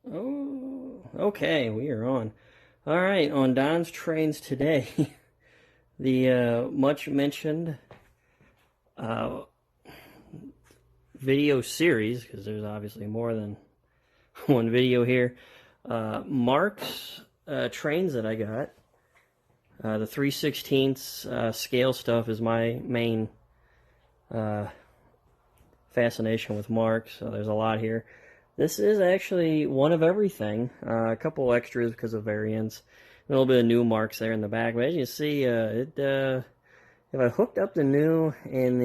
Oh, okay, we are on. All right, on Don's Trains today, the much mentioned uh, video series, because there's obviously more than one video here. Marx trains that I got. The 3/16 scale stuff is my main uh, fascination with Marx, so there's a lot here. This is actually one of everything. A couple extras because of variants. A little bit of new Marks there in the back. But as you see, if I hooked up the new and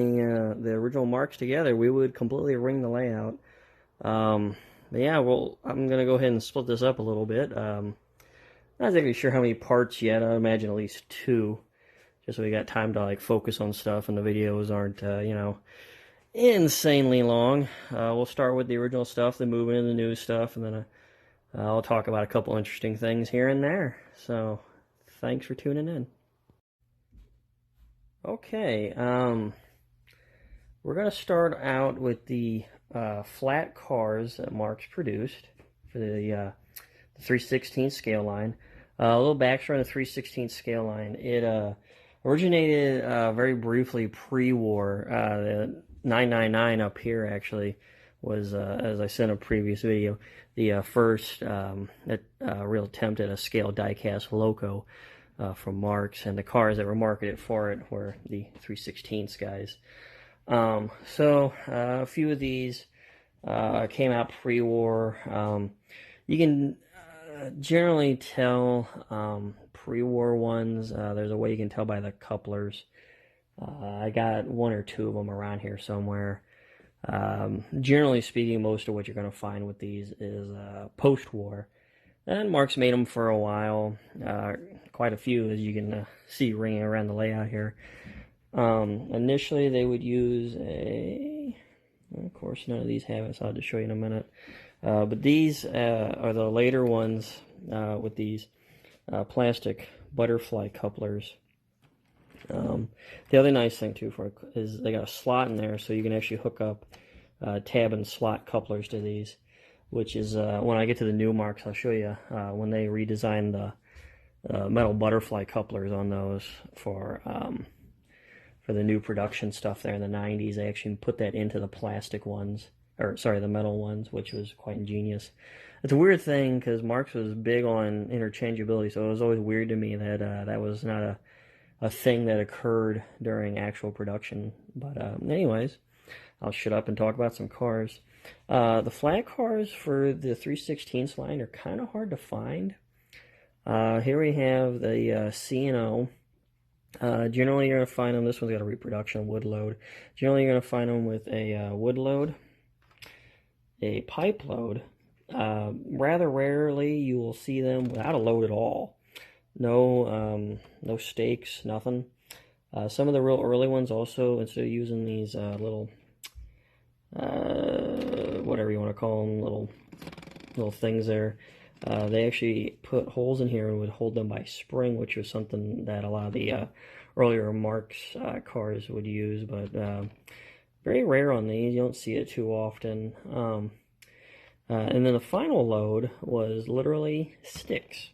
the original Marks together, we would completely ring the layout. But yeah, well, I'm gonna go ahead and split this up a little bit. Not exactly sure how many parts yet. I imagine at least two, just so we got time to like focus on stuff and the videos aren't insanely long. We'll start with the original stuff, then move into the new stuff, and then I'll talk about a couple interesting things here and there. So, thanks for tuning in. Okay, we're going to start out with the flat cars that Marx produced for the 3/16 scale line. A little backstory on the 3/16 scale line. It originated very briefly pre-war. The 999 up here actually was, as I said in a previous video, the first real attempt at a scale diecast loco from Marx, and the cars that were marketed for it were the 3/16 guys. So a few of these came out pre-war. You can generally tell pre-war ones. There's a way you can tell by the couplers. I got one or two of them around here somewhere. Generally speaking, most of what you're going to find with these is post-war. And Marx made them for a while. Quite a few, as you can see ringing around the layout here. Initially, they would use a... Of course, none of these have it, so I'll just show you in a minute. But these are the later ones with these plastic butterfly couplers. The other nice thing too for it is they got a slot in there, so you can actually hook up tab and slot couplers to these, which is when I get to the new Marks, I'll show you when they redesigned the metal butterfly couplers on those for the new production stuff there in the 90s. They actually put that into the plastic ones, or sorry, the metal ones, which was quite ingenious. It's a weird thing because Marx was big on interchangeability, so it was always weird to me that that was not a thing that occurred during actual production. But anyways, I'll shut up and talk about some cars. The flat cars for the 3/16 line are kind of hard to find. Here we have the C&O. Generally, you're going to find them, this one's got a reproduction wood load. Generally, you're going to find them with a wood load, a pipe load. Rather rarely, you will see them without a load at all. No stakes, nothing. Some of the real early ones also, instead of using these little, whatever you want to call them, little things there, they actually put holes in here and would hold them by spring, which was something that a lot of the earlier Marx cars would use, but very rare on these. You don't see it too often. And then the final load was literally sticks.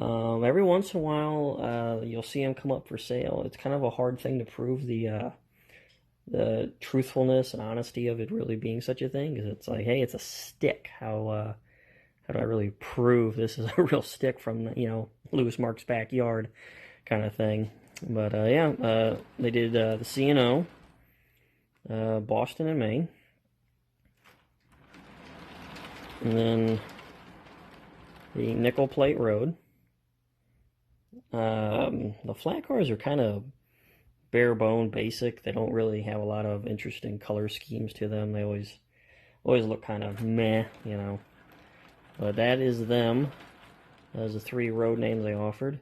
Every once in a while, you'll see them come up for sale. It's kind of a hard thing to prove the truthfulness and honesty of it really being such a thing, because it's like, hey, it's a stick. How do I really prove this is a real stick from Louis Mark's backyard, kind of thing? But yeah, they did the C&O, Boston and Maine, and then the Nickel Plate Road. The flat cars are kind of bare bone, basic. They don't really have a lot of interesting color schemes to them. They always look kind of meh, But that is them. Those are the three road names they offered.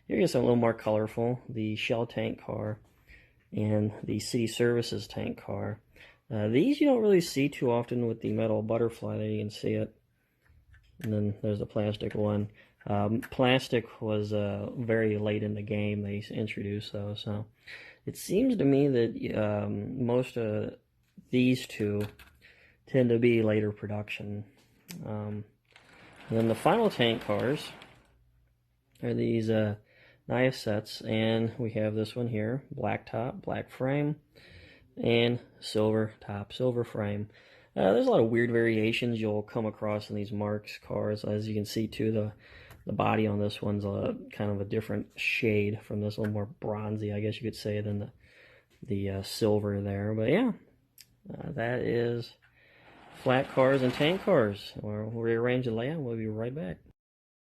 Here you something a little more colorful: the Shell tank car and the City Services tank car. These you don't really see too often with the metal butterfly. There you can see it. And then there's the plastic one. Plastic was very late in the game they introduced those, so it seems to me that most of these two tend to be later production. And then the final tank cars are these nice sets, and we have this one here, black top, black frame, and silver top, silver frame. There's a lot of weird variations you'll come across in these Marx cars. As you can see too, the body on this one's kind of a different shade from this, a little more bronzy, I guess you could say, than the silver there. But yeah, that is flat cars and tank cars. We'll rearrange the layout. We'll be right back.